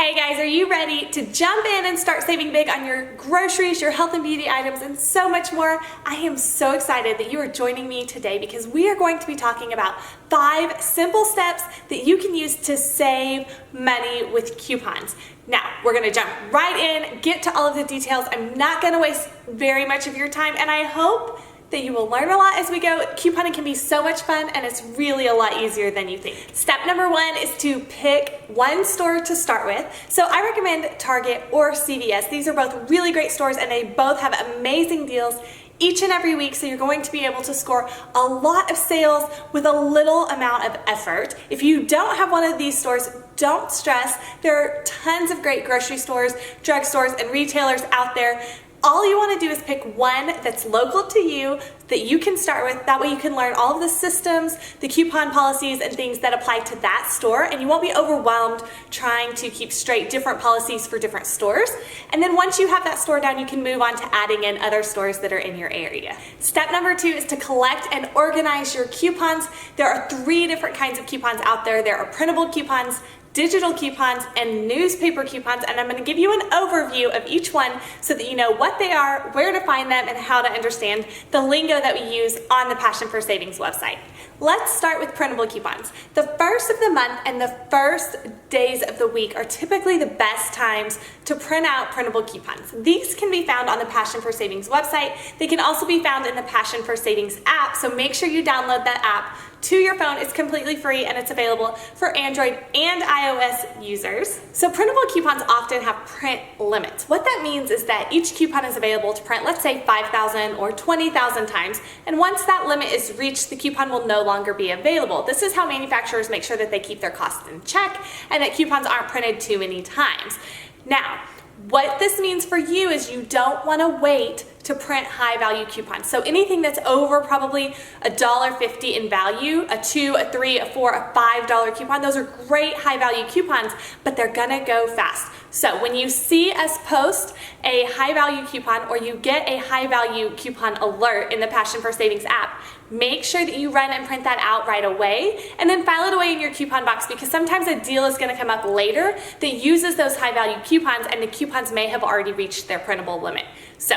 Hey guys, are you ready to jump in and start saving big on your groceries, your health and beauty items, and so much more? I am so excited that you are joining me today because we are going to be talking about 5 simple steps that you can use to save money with coupons. Now, we're gonna jump right in, get to all of the details. I'm not gonna waste very much of your time, and I hope that you will learn a lot as we go. Couponing can be so much fun, and it's really a lot easier than you think. Step number 1 is to pick one store to start with. So I recommend Target or CVS. These are both really great stores, and they both have amazing deals each and every week, so you're going to be able to score a lot of sales with a little amount of effort. If you don't have one of these stores, don't stress. There are tons of great grocery stores, drugstores, and retailers out there. All you want to do is pick one that's local to you that you can start with. That way you can learn all of the systems, the coupon policies, and things that apply to that store, and you won't be overwhelmed trying to keep straight different policies for different stores. And then once you have that store down, you can move on to adding in other stores that are in your area. Step number 2 is to collect and organize your coupons. There are 3 different kinds of coupons out there. There are printable coupons, digital coupons, and newspaper coupons, and I'm going to give you an overview of each one so that you know what they are, where to find them, and how to understand the lingo that we use on the Passion for Savings website. Let's start with printable coupons. The first of the month and the first days of the week are typically the best times to print out printable coupons. These can be found on the Passion for Savings website. They can also be found in the Passion for Savings app, so make sure you download that app to your phone. It's completely free and it's available for Android and iOS users. So printable coupons often have print limits. What that means is that each coupon is available to print, let's say 5,000 or 20,000 times, and once that limit is reached, the coupon will no longer be available. This is how manufacturers make sure that they keep their costs in check and that coupons aren't printed too many times. Now, what this means for you is you don't want to wait to print high value coupons. So anything that's over probably $1.50 in value, a $2, a $3, a $4, a $5 coupon, those are great high value coupons, but they're gonna go fast. So when you see us post a high value coupon or you get a high value coupon alert in the Passion for Savings app, make sure that you run and print that out right away and then file it away in your coupon box, because sometimes a deal is going to come up later that uses those high value coupons and the coupons may have already reached their printable limit. So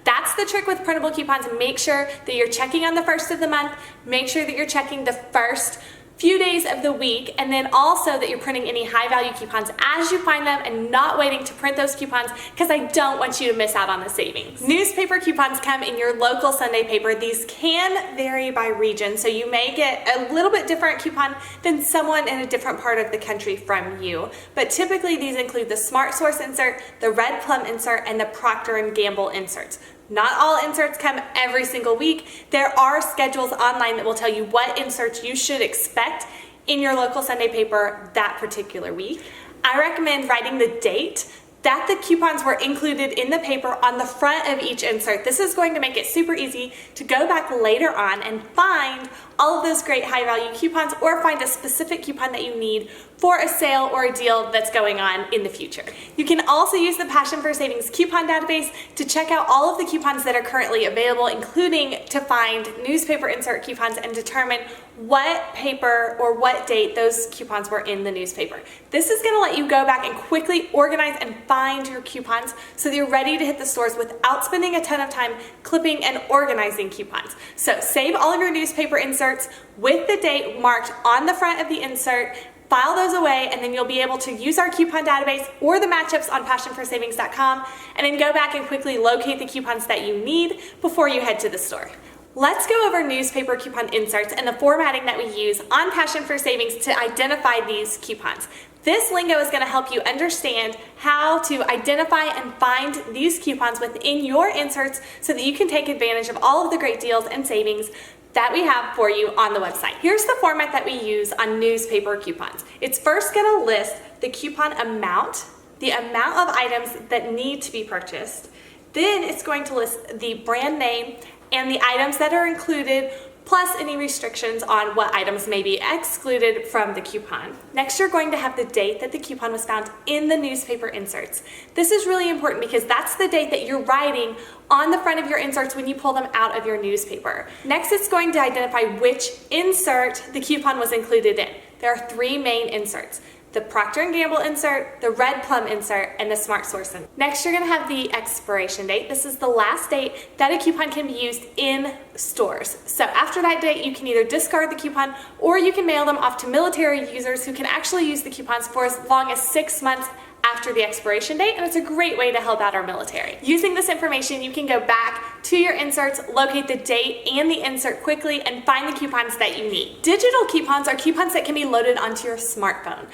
that's the trick with printable coupons. Make sure that you're checking on the first of the month, make sure that you're checking the first few days of the week, and then also that you're printing any high value coupons as you find them and not waiting to print those coupons, because I don't want you to miss out on the savings. Newspaper coupons come in your local Sunday paper. These can vary by region, so you may get a little bit different coupon than someone in a different part of the country from you, but typically these include the Smart Source insert, the Red Plum insert, and the Procter & Gamble inserts. Not all inserts come every single week. There are schedules online that will tell you what inserts you should expect in your local Sunday paper that particular week. I recommend writing the date that the coupons were included in the paper on the front of each insert. This is going to make it super easy to go back later on and find all of those great high value coupons, or find a specific coupon that you need for a sale or a deal that's going on in the future. You can also use the Passion for Savings coupon database to check out all of the coupons that are currently available, including to find newspaper insert coupons and determine what paper or what date those coupons were in the newspaper. This is going to let you go back and quickly organize and find your coupons so that you're ready to hit the stores without spending a ton of time clipping and organizing coupons. So save all of your newspaper inserts with the date marked on the front of the insert, file those away, and then you'll be able to use our coupon database or the matchups on passionforsavings.com, and then go back and quickly locate the coupons that you need before you head to the store. Let's go over newspaper coupon inserts and the formatting that we use on Passion for Savings to identify these coupons. This lingo is going to help you understand how to identify and find these coupons within your inserts so that you can take advantage of all of the great deals and savings that we have for you on the website. Here's the format that we use on newspaper coupons. It's first going to list the coupon amount, the amount of items that need to be purchased. Then it's going to list the brand name and the items that are included, plus any restrictions on what items may be excluded from the coupon. Next, you're going to have the date that the coupon was found in the newspaper inserts. This is really important because that's the date that you're writing on the front of your inserts when you pull them out of your newspaper. Next, it's going to identify which insert the coupon was included in. There are 3 main inserts: the Procter & Gamble insert, the Red Plum insert, and the Smart Source insert. Next, you're gonna have the expiration date. This is the last date that a coupon can be used in stores. So after that date, you can either discard the coupon or you can mail them off to military users who can actually use the coupons for as long as 6 months after the expiration date, and it's a great way to help out our military. Using this information, you can go back to your inserts, locate the date and the insert quickly, and find the coupons that you need. Digital coupons are coupons that can be loaded onto your smartphone.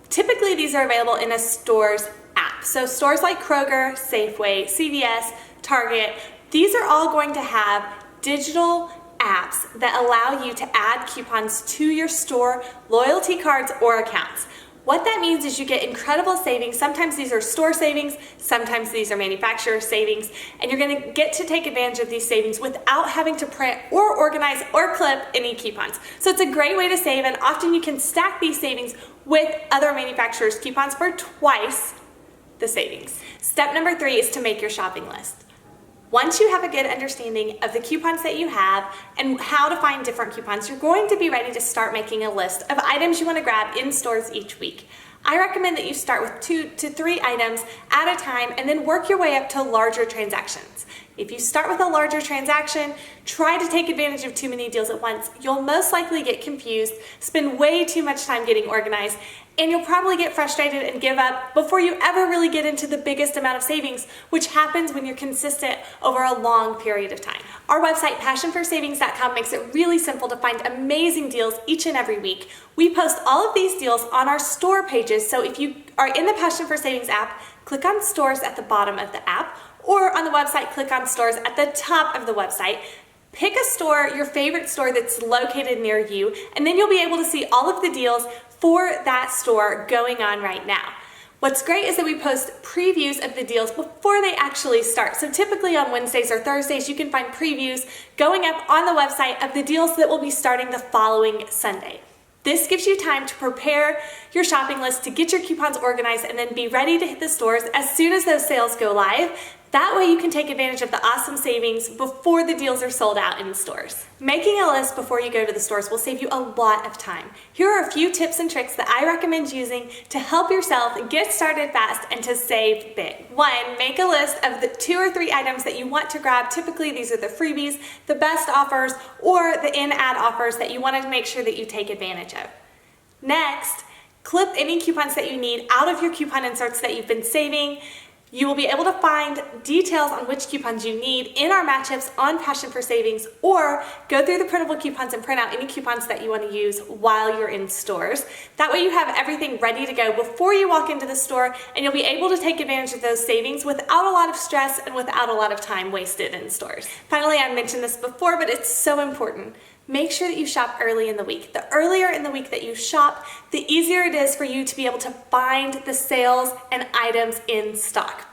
Typically, these are available in a store's app. So stores like Kroger, Safeway, CVS, Target, these are all going to have digital apps that allow you to add coupons to your store loyalty cards or accounts. What that means is you get incredible savings. Sometimes these are store savings, sometimes these are manufacturer savings, and you're gonna get to take advantage of these savings without having to print or organize or clip any coupons. So it's a great way to save, and often you can stack these savings with other manufacturers' coupons for twice the savings. Step number 3 is to make your shopping list. Once you have a good understanding of the coupons that you have and how to find different coupons, you're going to be ready to start making a list of items you want to grab in stores each week. I recommend that you start with 2 to 3 items at a time and then work your way up to larger transactions. If you start with a larger transaction, try to take advantage of too many deals at once. You'll most likely get confused, spend way too much time getting organized, and you'll probably get frustrated and give up before you ever really get into the biggest amount of savings, which happens when you're consistent over a long period of time. Our website, passionforsavings.com, makes it really simple to find amazing deals each and every week. We post all of these deals on our store pages, so if you are in the Passion for Savings app, click on Stores at the bottom of the app, or on the website, click on Stores at the top of the website. Pick a store, your favorite store that's located near you, and then you'll be able to see all of the deals for that store going on right now. What's great is that we post previews of the deals before they actually start. So typically on Wednesdays or Thursdays, you can find previews going up on the website of the deals that will be starting the following Sunday. This gives you time to prepare your shopping list, to get your coupons organized, and then be ready to hit the stores as soon as those sales go live. That way you can take advantage of the awesome savings before the deals are sold out in the stores. Making a list before you go to the stores will save you a lot of time. Here are a few tips and tricks that I recommend using to help yourself get started fast and to save big. 1, make a list of the 2 or 3 items that you want to grab. Typically these are the freebies, the best offers, or the in-ad offers that you want to make sure that you take advantage of. Next, clip any coupons that you need out of your coupon inserts that you've been saving. You will be able to find details on which coupons you need in our matchups on Passion for Savings, or go through the printable coupons and print out any coupons that you want to use while you're in stores. That way you have everything ready to go before you walk into the store, and you'll be able to take advantage of those savings without a lot of stress and without a lot of time wasted in stores. Finally, I mentioned this before, but it's so important. Make sure that you shop early in the week. The earlier in the week that you shop, the easier it is for you to be able to find the sales and items in stock.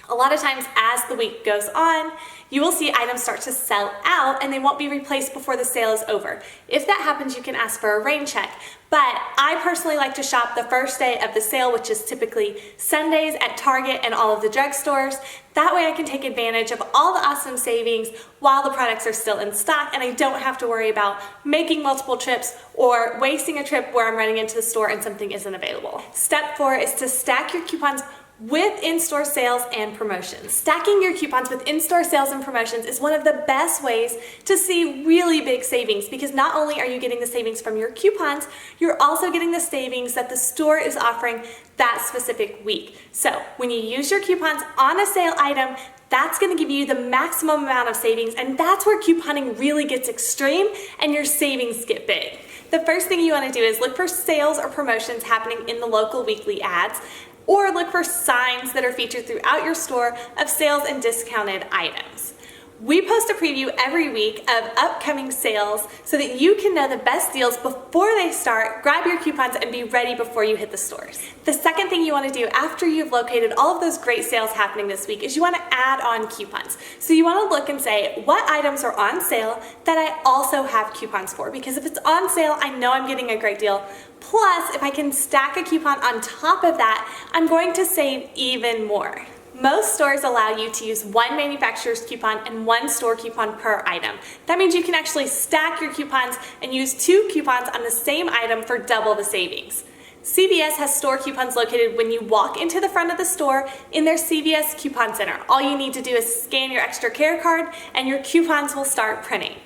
A lot of times as the week goes on, you will see items start to sell out and they won't be replaced before the sale is over. If that happens, you can ask for a rain check. But I personally like to shop the first day of the sale, which is typically Sundays at Target and all of the drugstores. That way I can take advantage of all the awesome savings while the products are still in stock, and I don't have to worry about making multiple trips or wasting a trip where I'm running into the store and something isn't available. Step 4 is to stack your coupons with in-store sales and promotions. Stacking your coupons with in-store sales and promotions is one of the best ways to see really big savings, because not only are you getting the savings from your coupons, you're also getting the savings that the store is offering that specific week. So when you use your coupons on a sale item, that's going to give you the maximum amount of savings, and that's where couponing really gets extreme and your savings get big. The first thing you want to do is look for sales or promotions happening in the local weekly ads, or look for signs that are featured throughout your store of sales and discounted items. We post a preview every week of upcoming sales so that you can know the best deals before they start, grab your coupons, and be ready before you hit the stores. The second thing you want to do after you've located all of those great sales happening this week is you want to add on coupons. So you want to look and say, what items are on sale that I also have coupons for? Because if it's on sale, I know I'm getting a great deal. Plus, if I can stack a coupon on top of that, I'm going to save even more. Most stores allow you to use one manufacturer's coupon and one store coupon per item. That means you can actually stack your coupons and use 2 coupons on the same item for double the savings. CVS has store coupons located when you walk into the front of the store in their CVS Coupon Center. All you need to do is scan your extra care card and your coupons will start printing.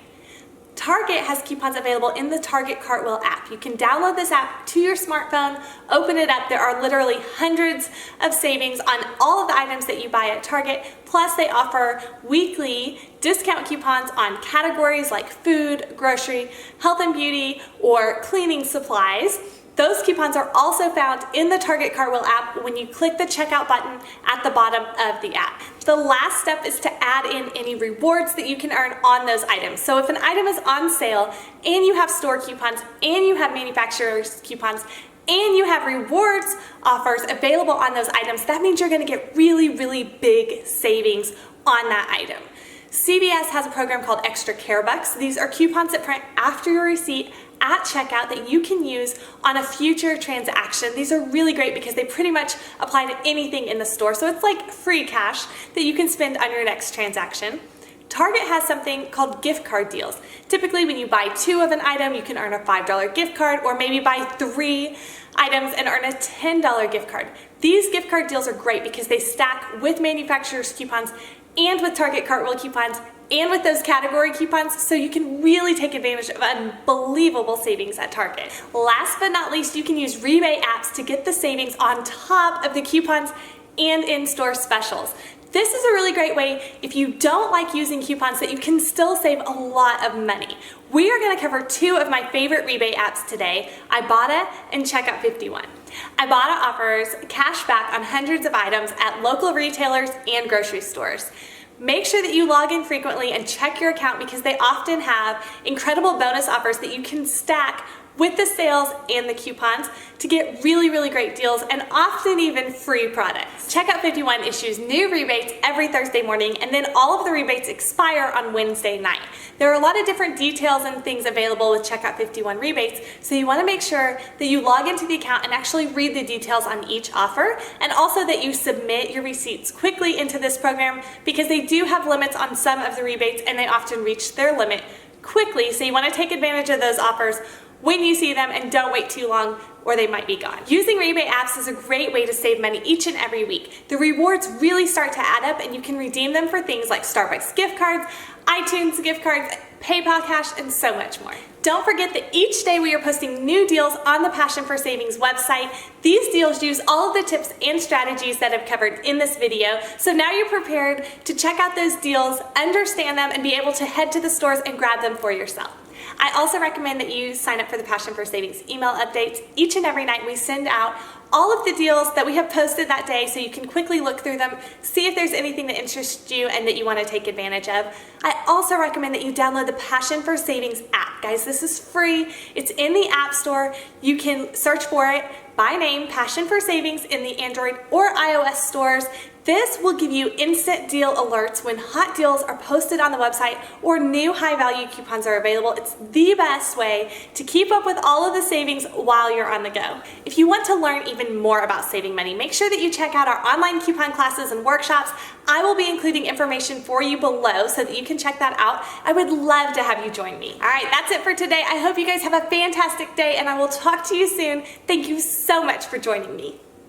Target has coupons available in the Target Cartwheel app. You can download this app to your smartphone, open it up. There are literally hundreds of savings on all of the items that you buy at Target. Plus, they offer weekly discount coupons on categories like food, grocery, health and beauty, or cleaning supplies. Those coupons are also found in the Target Cartwheel app when you click the checkout button at the bottom of the app. The last step is to add in any rewards that you can earn on those items. So if an item is on sale and you have store coupons and you have manufacturer's coupons and you have rewards offers available on those items, that means you're gonna get really, really big savings on that item. CVS has a program called Extra Care Bucks. These are coupons that print after your receipt at checkout that you can use on a future transaction. These are really great because they pretty much apply to anything in the store. So it's like free cash that you can spend on your next transaction. Target has something called gift card deals. Typically when you buy 2 of an item, you can earn a $5 gift card, or maybe buy 3 items and earn a $10 gift card. These gift card deals are great because they stack with manufacturer's coupons and with Target Cartwheel coupons and with those category coupons, so you can really take advantage of unbelievable savings at Target. Last but not least, you can use Rebate Apps to get the savings on top of the coupons and in-store specials. This is a really great way if you don't like using coupons that you can still save a lot of money. We are gonna cover 2 of my favorite rebate apps today, Ibotta and Checkout 51. Ibotta offers cash back on hundreds of items at local retailers and grocery stores. Make sure that you log in frequently and check your account because they often have incredible bonus offers that you can stack with the sales and the coupons to get really, really great deals and often even free products. Checkout 51 issues new rebates every Thursday morning, and then all of the rebates expire on Wednesday night. There are a lot of different details and things available with Checkout 51 rebates, so you want to make sure that you log into the account and actually read the details on each offer, and also that you submit your receipts quickly into this program because they do have limits on some of the rebates and they often reach their limit quickly, so you want to take advantage of those offers when you see them and don't wait too long or they might be gone. Using rebate apps is a great way to save money each and every week. The rewards really start to add up and you can redeem them for things like Starbucks gift cards, iTunes gift cards, PayPal cash, and so much more. Don't forget that each day we are posting new deals on the Passion for Savings website. These deals use all of the tips and strategies that I've covered in this video, so now you're prepared to check out those deals, understand them, and be able to head to the stores and grab them for yourself. I also recommend that you sign up for the Passion for Savings email updates. Each and every night we send out all of the deals that we have posted that day so you can quickly look through them, see if there's anything that interests you and that you want to take advantage of. I also recommend that you download the Passion for Savings app. Guys, this is free. It's in the App Store. You can search for it by name, Passion for Savings, in the Android or iOS stores. This will give you instant deal alerts when hot deals are posted on the website or new high-value coupons are available. It's the best way to keep up with all of the savings while you're on the go. If you want to learn even more about saving money, make sure that you check out our online coupon classes and workshops. I will be including information for you below so that you can check that out. I would love to have you join me. All right, that's it for today. I hope you guys have a fantastic day and I will talk to you soon. Thank you so much for joining me.